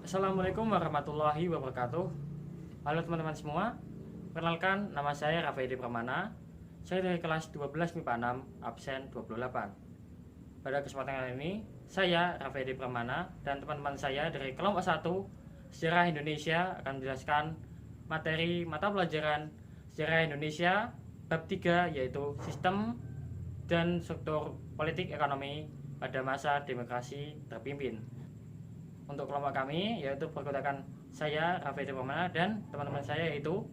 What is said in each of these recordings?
Assalamualaikum warahmatullahi wabarakatuh. Halo teman-teman semua. Perkenalkan, nama saya Rafaedi Pramana. Saya dari kelas 12 MIPA 6, absen 28. Pada kesempatan kali ini, saya Rafaedi Pramana dan teman-teman saya dari kelompok 1 Sejarah Indonesia akan menjelaskan materi mata pelajaran Sejarah Indonesia bab 3, yaitu sistem dan struktur politik ekonomi pada masa demokrasi terpimpin. Untuk kelompok kami yaitu perkutakan saya Rafaedi Pramana dan teman-teman saya yaitu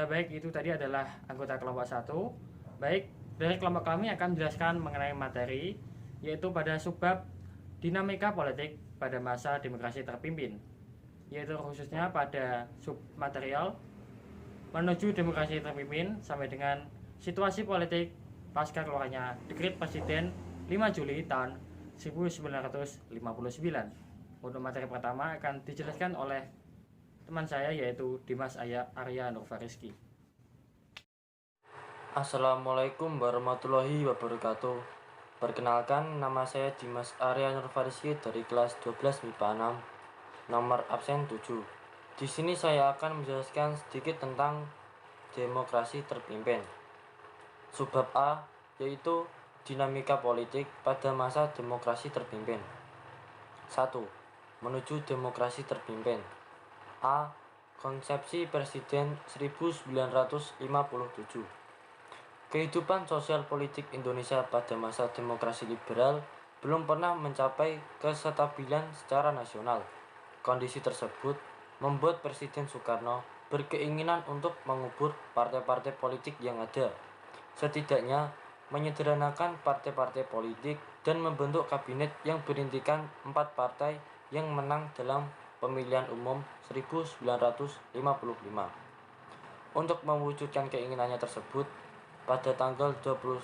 baik, itu tadi adalah anggota kelompok 1. Baik, dari kelompok kami akan menjelaskan mengenai materi yaitu pada subbab dinamika politik pada masa demokrasi terpimpin, yaitu khususnya pada submaterial menuju demokrasi terpimpin sampai dengan situasi politik pasca keluarnya Dekret Presiden 5 Juli tahun 1959. Untuk materi pertama akan dijelaskan oleh teman saya yaitu Dimas Arya Nurfariski. Assalamualaikum warahmatullahi wabarakatuh. Perkenalkan, nama saya Dimas Arya Nurfariski dari kelas 12 MIPA 6, nomor absen 7. Di sini saya akan menjelaskan sedikit tentang demokrasi terpimpin. Subbab A yaitu dinamika politik pada masa demokrasi terpimpin. 1. Menuju demokrasi terpimpin. A. Konsepsi Presiden 1957. Kehidupan sosial politik Indonesia pada masa demokrasi liberal belum pernah mencapai kestabilan secara nasional. Kondisi tersebut membuat Presiden Soekarno berkeinginan untuk mengubur partai-partai politik yang ada, setidaknya menyederhanakan partai-partai politik dan membentuk kabinet yang berintikan 4 partai yang menang dalam pemilihan umum 1955. Untuk mewujudkan keinginannya tersebut, pada tanggal 21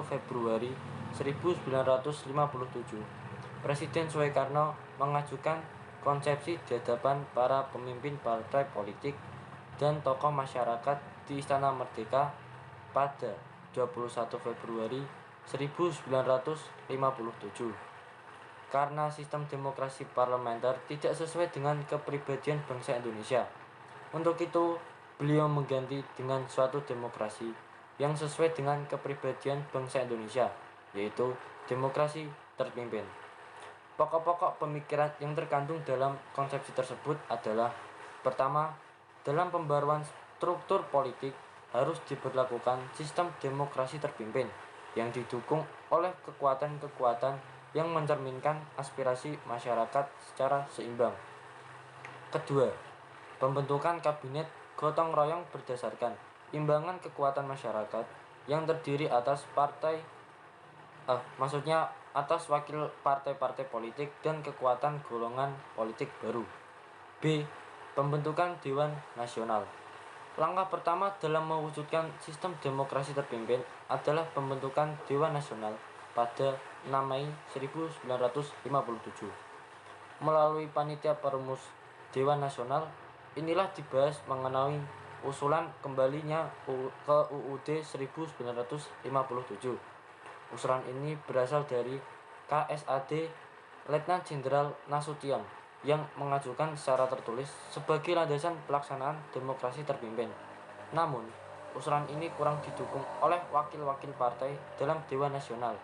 Februari 1957, Presiden Soekarno mengajukan konsepsi di hadapan para pemimpin partai politik dan tokoh masyarakat di Istana Merdeka pada 21 Februari 1957. Karena sistem demokrasi parlementer tidak sesuai dengan kepribadian bangsa Indonesia. Untuk itu, beliau mengganti dengan suatu demokrasi yang sesuai dengan kepribadian bangsa Indonesia, yaitu demokrasi terpimpin. Pokok-pokok pemikiran yang terkandung dalam konsepsi tersebut adalah: pertama, dalam pembaruan struktur politik harus diberlakukan sistem demokrasi terpimpin yang didukung oleh kekuatan-kekuatan yang mencerminkan aspirasi masyarakat secara seimbang. Kedua, pembentukan kabinet gotong royong berdasarkan imbangan kekuatan masyarakat yang terdiri atas atas wakil partai-partai politik dan kekuatan golongan politik baru. B. Pembentukan Dewan Nasional. Langkah pertama dalam mewujudkan sistem demokrasi terpimpin adalah pembentukan Dewan Nasional pada 6 Mei 1957. Melalui panitia perumus Dewan Nasional, inilah dibahas mengenai usulan kembalinya ke UUD 1957. Usulan ini berasal dari KSAD Letnan Jenderal Nasution yang mengajukan secara tertulis sebagai landasan pelaksanaan demokrasi terpimpin. Namun, usulan ini kurang didukung oleh wakil-wakil partai dalam Dewan Nasional.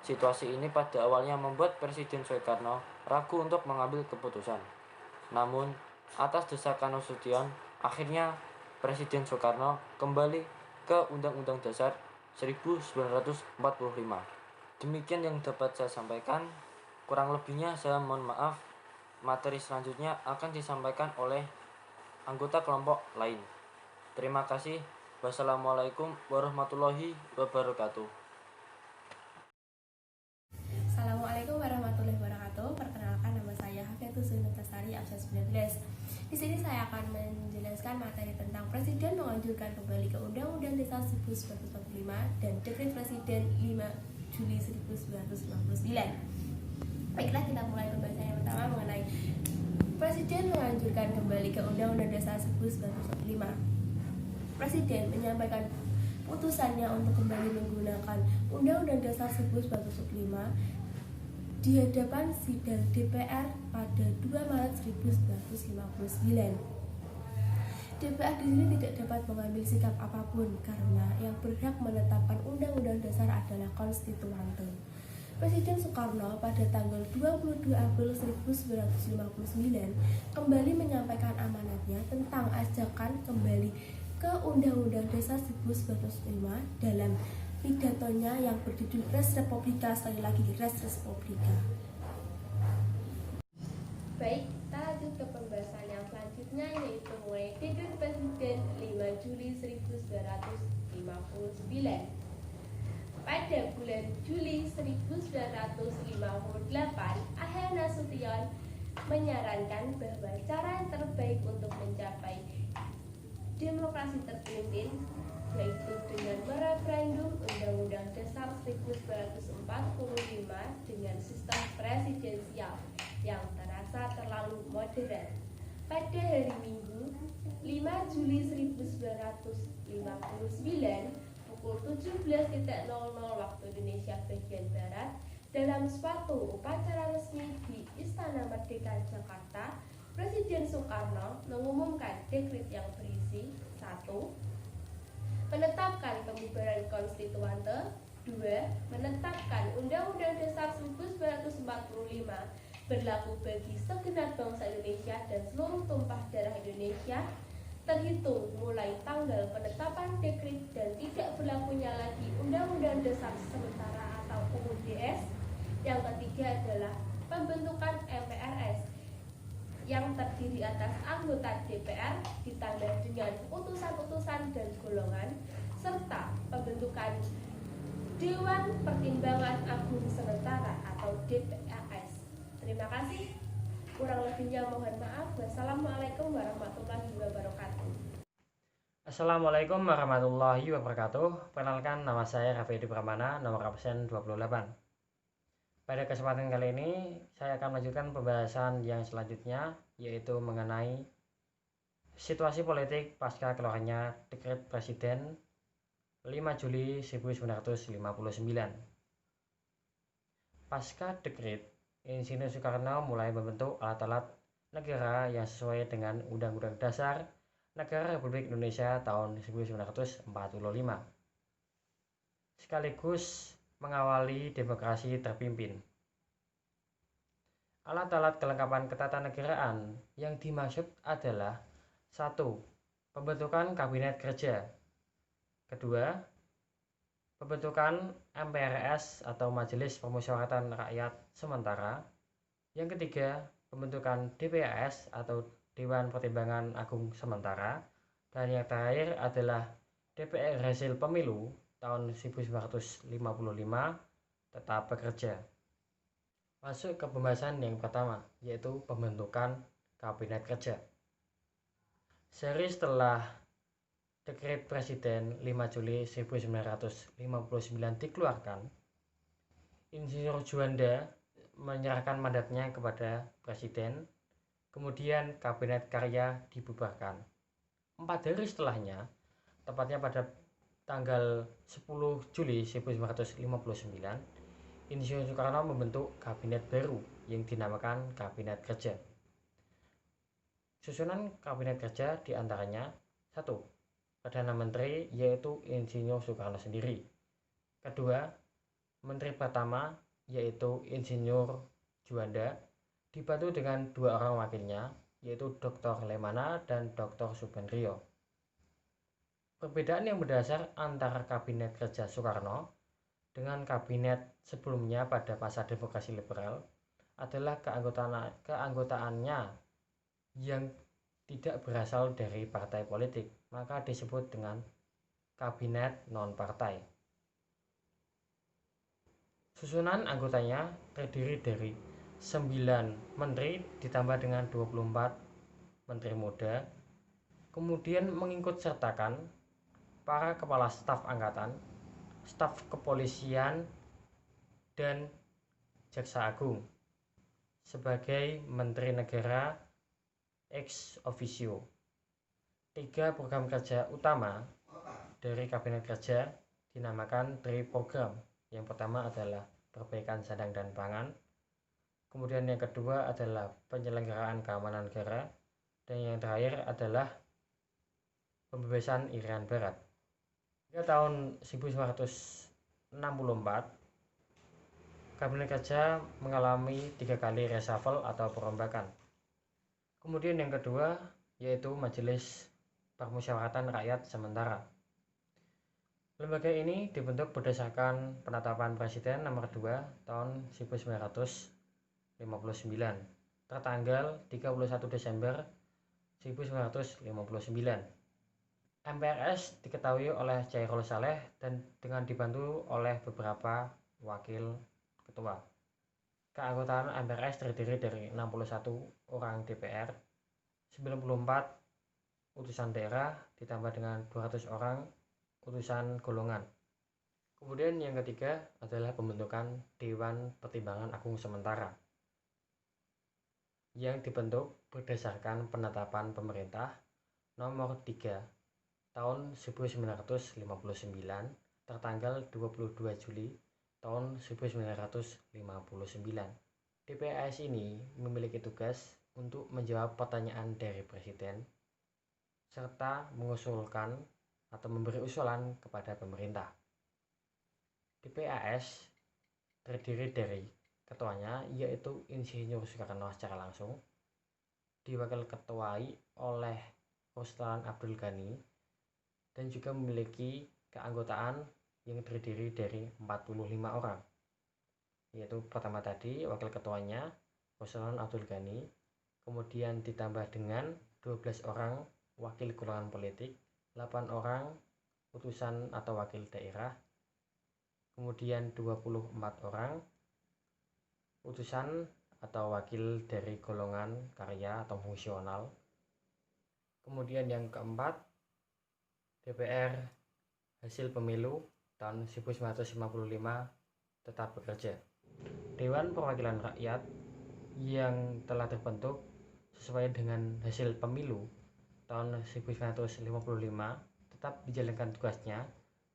Situasi ini pada awalnya membuat Presiden Soekarno ragu untuk mengambil keputusan. Namun, atas desakan Nasution, akhirnya Presiden Soekarno kembali ke Undang-Undang Dasar 1945. Demikian yang dapat saya sampaikan. Kurang lebihnya saya mohon maaf. Materi selanjutnya akan disampaikan oleh anggota kelompok lain. Terima kasih. Wassalamualaikum warahmatullahi wabarakatuh. Assalamualaikum warahmatullahi wabarakatuh. Perkenalkan, nama saya Hafiatus Sunutasari, absen 19. Di sini saya akan menjelaskan materi tentang Presiden menganjurkan kembali ke Undang-Undang Dasar 1945 dan Dekret Presiden 5 Juli 1959. Baiklah, kita mulai pembahasannya Presiden menganjurkan kembali ke Undang-Undang Dasar 1945. Presiden menyampaikan putusannya untuk kembali menggunakan Undang-Undang Dasar 1945 di hadapan sidang DPR pada 2 Maret 1959. DPR di sini tidak dapat mengambil sikap apapun karena yang berhak menetapkan Undang-Undang Dasar adalah konstituante. Presiden Soekarno pada tanggal 22 April 1959 kembali menyampaikan amanatnya tentang ajakan kembali ke Undang-Undang Dasar 1945 dalam pidatonya yang berjudul Res Republika, sekali lagi Res Republika. Baik, kita lanjut ke pembahasan yang selanjutnya, yaitu mulai Dekret Presiden 5 Juli 1959. Pada bulan Juli 1958, Aher Nasution menyarankan bahwa cara yang terbaik untuk mencapai demokrasi terpimpin yaitu dengan mereferendum Undang-Undang Dasar 1945 dengan sistem presidensial yang terasa terlalu modern. Pada hari Minggu 5 Juli 1959 pukul 17.00 waktu Indonesia bagian Barat, dalam suatu upacara resmi di Istana Merdeka Jakarta, Presiden Soekarno mengumumkan dekret yang berisi 1. Menetapkan pembubaran konstituante. 2. Menetapkan Undang-Undang Dasar 1945 berlaku bagi segenap bangsa Indonesia dan seluruh tumpah darah Indonesia terhitung mulai tanggal penetapan dekret dan tidak berlakunya lagi Undang-Undang Dasar sementara atau UUDS. Yang ketiga adalah pembentukan MPRS yang terdiri atas anggota DPR ditambah dengan utusan-utusan dan golongan, serta pembentukan Dewan Pertimbangan Agung Sementara atau DPAS. Terima kasih. Kurang lebihnya mohon maaf. Wassalamualaikum warahmatullahi wabarakatuh. Assalamualaikum warahmatullahi wabarakatuh. Perkenalkan, nama saya Raffi Pramana, nomor absen 28. Pada kesempatan kali ini saya akan melanjutkan pembahasan yang selanjutnya, yaitu mengenai situasi politik pasca keluarnya Dekret Presiden 5 Juli 1959. Pasca dekret, Insinyur Soekarno mulai membentuk alat-alat negara yang sesuai dengan Undang-Undang Dasar Negara Republik Indonesia tahun 1945, sekaligus mengawali demokrasi terpimpin. Alat-alat kelengkapan ketatanegaraan yang dimaksud adalah 1. Pembentukan Kabinet Kerja. 2. Pembentukan MPRS atau Majelis Permusyawaratan Rakyat Sementara. Yang ketiga, pembentukan DPAS atau Dewan Pertimbangan Agung Sementara. Dan yang terakhir adalah DPR hasil pemilu tahun 1955 tetap bekerja. Masuk ke pembahasan yang pertama, yaitu pembentukan Kabinet Kerja. Sehari setelah Dekret Presiden 5 Juli 1959 dikeluarkan, Insinyur Juanda menyerahkan mandatnya kepada Presiden, kemudian Kabinet Karya dibubarkan. 4 hari setelahnya, tepatnya pada tanggal 10 Juli 1959, Insinyur Soekarno membentuk kabinet baru yang dinamakan Kabinet Kerja. Susunan Kabinet Kerja diantaranya 1. Perdana Menteri, yaitu Insinyur Soekarno sendiri. 2. Menteri pertama, yaitu Insinyur Juanda, dibantu dengan 2 orang wakilnya, yaitu Dr. Lemana dan Dr. Subendrio. Perbedaan yang mendasar antara Kabinet Kerja Soekarno dengan kabinet sebelumnya pada masa demokrasi liberal adalah keanggotaannya yang tidak berasal dari partai politik, maka disebut dengan kabinet non-partai. Susunan anggotanya terdiri dari 9 menteri ditambah dengan 24 menteri muda, kemudian mengikut sertakan para kepala staf angkatan, staf kepolisian, dan jaksa agung sebagai menteri negara ex officio. 3 program kerja utama dari Kabinet Kerja dinamakan 3 program. Yang pertama adalah perbaikan sandang dan pangan, kemudian yang kedua adalah penyelenggaraan keamanan negara, dan yang terakhir adalah pembebasan Irian Barat. Hingga tahun 1964, Kabinet Kerja mengalami 3 kali reshuffle atau perombakan. Kemudian yang kedua yaitu Majelis Permusyawaratan Rakyat Sementara. Lembaga ini dibentuk berdasarkan penetapan Presiden nomor 2 tahun 1959 tertanggal 31 Desember 1959. MPRS diketahui oleh Chairul Saleh dan dengan dibantu oleh beberapa wakil ketua. Keanggotaan MPRS terdiri dari 61 orang DPR, 94 utusan daerah ditambah dengan 200 orang utusan golongan. Kemudian yang ketiga adalah pembentukan Dewan Pertimbangan Agung Sementara yang dibentuk berdasarkan penetapan pemerintah nomor 3 tahun 1959 tertanggal 22 Juli tahun 1959. DPRS ini memiliki tugas untuk menjawab pertanyaan dari Presiden serta mengusulkan atau memberi usulan kepada pemerintah. DPRS terdiri dari ketuanya yaitu Insinyur Soekarno secara langsung, diwakil ketuai oleh Ruslan Abdul Ghani, dan juga memiliki keanggotaan yang terdiri dari 45 orang. Yaitu pertama tadi wakil ketuanya Ruslan Abdul Ghani, kemudian ditambah dengan 12 orang wakil golongan politik, 8 orang utusan atau wakil daerah, kemudian 24 orang utusan atau wakil dari golongan karya atau fungsional. Kemudian yang keempat, DPR hasil pemilu tahun 1955 tetap bekerja. Dewan Perwakilan Rakyat yang telah terbentuk sesuai dengan hasil pemilu tahun 1955 tetap dijalankan tugasnya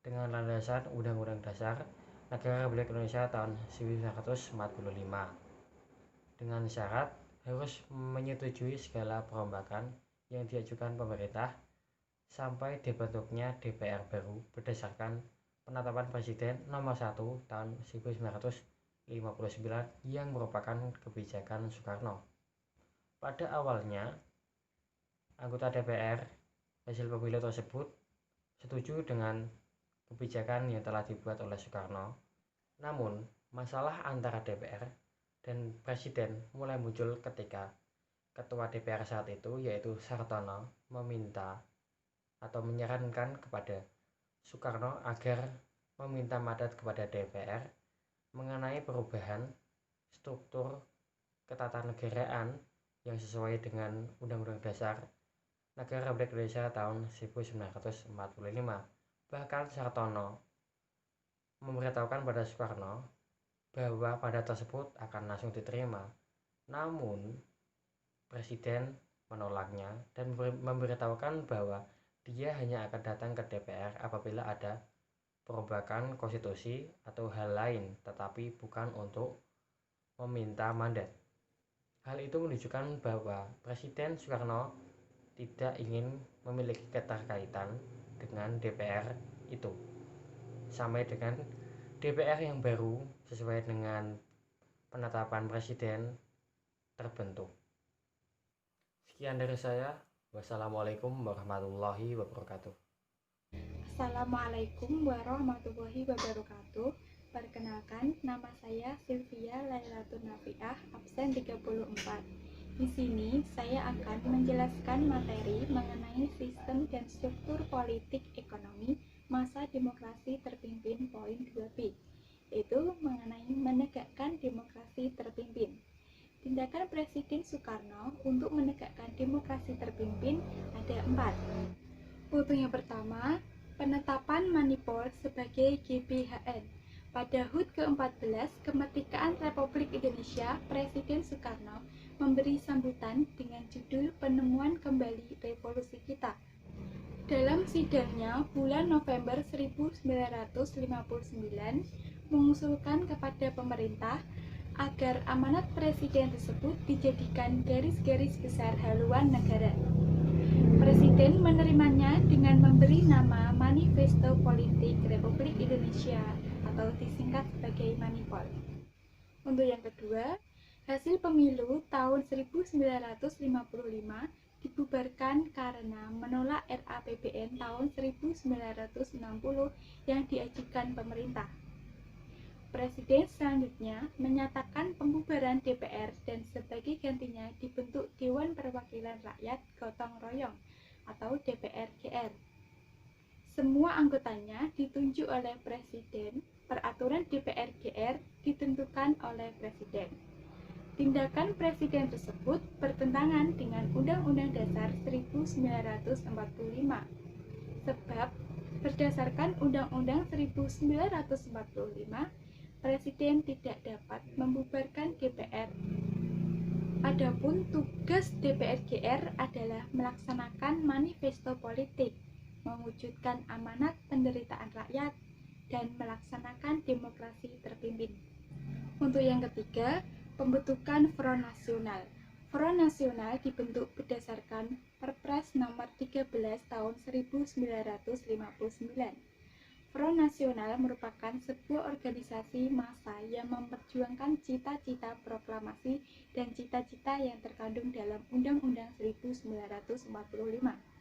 dengan landasan Undang-Undang Dasar Negara Republik Indonesia tahun 1945 dengan syarat harus menyetujui segala perombakan yang diajukan pemerintah sampai dibentuknya DPR baru berdasarkan penetapan Presiden nomor 1 tahun 1959 yang merupakan kebijakan Soekarno. Pada awalnya anggota DPR hasil pemilu tersebut setuju dengan kebijakan yang telah dibuat oleh Soekarno. Namun, masalah antara DPR dan Presiden mulai muncul ketika Ketua DPR saat itu yaitu Sartono meminta atau menyarankan kepada Soekarno agar meminta mandat kepada DPR mengenai perubahan struktur ketatanegaraan yang sesuai dengan Undang-Undang Dasar Negara Republik Indonesia tahun 1945. Bahkan Sartono memberitahukan pada Soekarno bahwa pada tersebut akan langsung diterima. Namun Presiden menolaknya dan memberitahukan bahwa dia hanya akan datang ke DPR apabila ada perombakan konstitusi atau hal lain, tetapi bukan untuk meminta mandat. Hal itu menunjukkan bahwa Presiden Soekarno tidak ingin memiliki keterkaitan dengan DPR itu sampai dengan DPR yang baru sesuai dengan penetapan Presiden terbentuk. Sekian dari saya. Wassalamualaikum warahmatullahi wabarakatuh. Assalamualaikum warahmatullahi wabarakatuh. Perkenalkan, nama saya Sylvia Lailatul Nafiah, absen 34. Di sini saya akan menjelaskan materi mengenai sistem dan struktur politik ekonomi masa demokrasi terpimpin poin 2B, yaitu mengenai menegakkan demokrasi terpimpin. Tindakan Presiden Soekarno untuk menegakkan demokrasi terpimpin ada 4. Untuk yang pertama, penetapan Manipol sebagai GBHN Pada HUT ke-14 kemerdekaan Republik Indonesia, Presiden Soekarno memberi sambutan dengan judul Penemuan Kembali Revolusi Kita. Dalam sidangnya bulan November 1959 mengusulkan kepada pemerintah agar amanat presiden tersebut dijadikan garis-garis besar haluan negara. Presiden menerimanya dengan memberi nama Manifesto Politik Republik Indonesia atau disingkat sebagai Manipol. Untuk yang kedua, hasil pemilu tahun 1955 dibubarkan karena menolak RAPBN tahun 1960 yang diajukan pemerintah. Presiden selanjutnya menyatakan pembubaran DPR dan sebagai gantinya dibentuk Dewan Perwakilan Rakyat Gotong Royong atau DPR-GR. Semua anggotanya ditunjuk oleh Presiden. Peraturan DPR-GR ditentukan oleh Presiden. Tindakan Presiden tersebut bertentangan dengan Undang-Undang Dasar 1945, sebab berdasarkan Undang-Undang 1945, Presiden tidak dapat membubarkan DPR. Adapun tugas DPR-GR adalah melaksanakan manifesto politik, mewujudkan amanat penderitaan rakyat, dan melaksanakan demokrasi terpimpin. Untuk yang ketiga, pembentukan Front Nasional. Front Nasional dibentuk berdasarkan Perpres nomor 13 tahun 1959. Front Nasional merupakan sebuah organisasi massa yang memperjuangkan cita-cita proklamasi dan cita-cita yang terkandung dalam Undang-Undang 1945.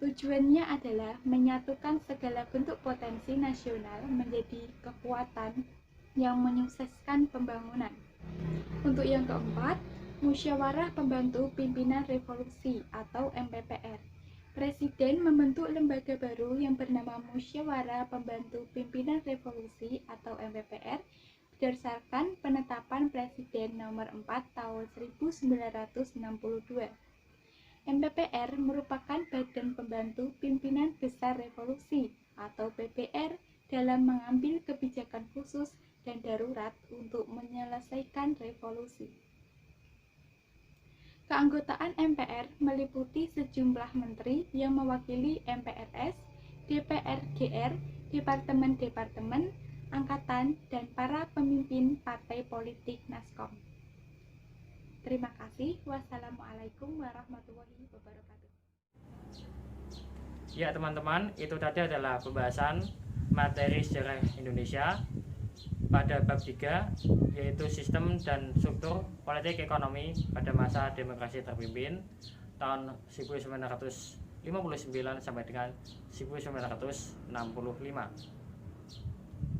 Tujuannya adalah menyatukan segala bentuk potensi nasional menjadi kekuatan yang menyukseskan pembangunan. Untuk yang keempat, Musyawarah Pembantu Pimpinan Revolusi atau MPPR. Presiden membentuk lembaga baru yang bernama Musyawarah Pembantu Pimpinan Revolusi atau MPPR berdasarkan penetapan Presiden nomor 4 tahun 1962. MPPR merupakan Badan Pembantu Pimpinan Besar Revolusi atau PBR dalam mengambil kebijakan khusus dan darurat untuk menyelesaikan revolusi. Keanggotaan MPR meliputi sejumlah menteri yang mewakili MPRS, DPR-GR, departemen-departemen, angkatan, dan para pemimpin partai politik Naskom. Terima kasih. Wassalamualaikum warahmatullahi wabarakatuh. Ya teman-teman, itu tadi adalah pembahasan materi sejarah Indonesia pada bab 3, yaitu sistem dan struktur politik ekonomi pada masa demokrasi terpimpin tahun 1959 sampai dengan 1965.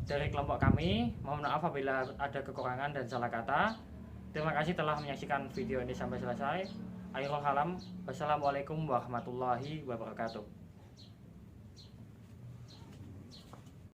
Dari kelompok kami, mohon maaf apabila ada kekurangan dan salah kata. Terima kasih telah menyaksikan video ini sampai selesai. Akhirul kalam. Wassalamualaikum warahmatullahi wabarakatuh.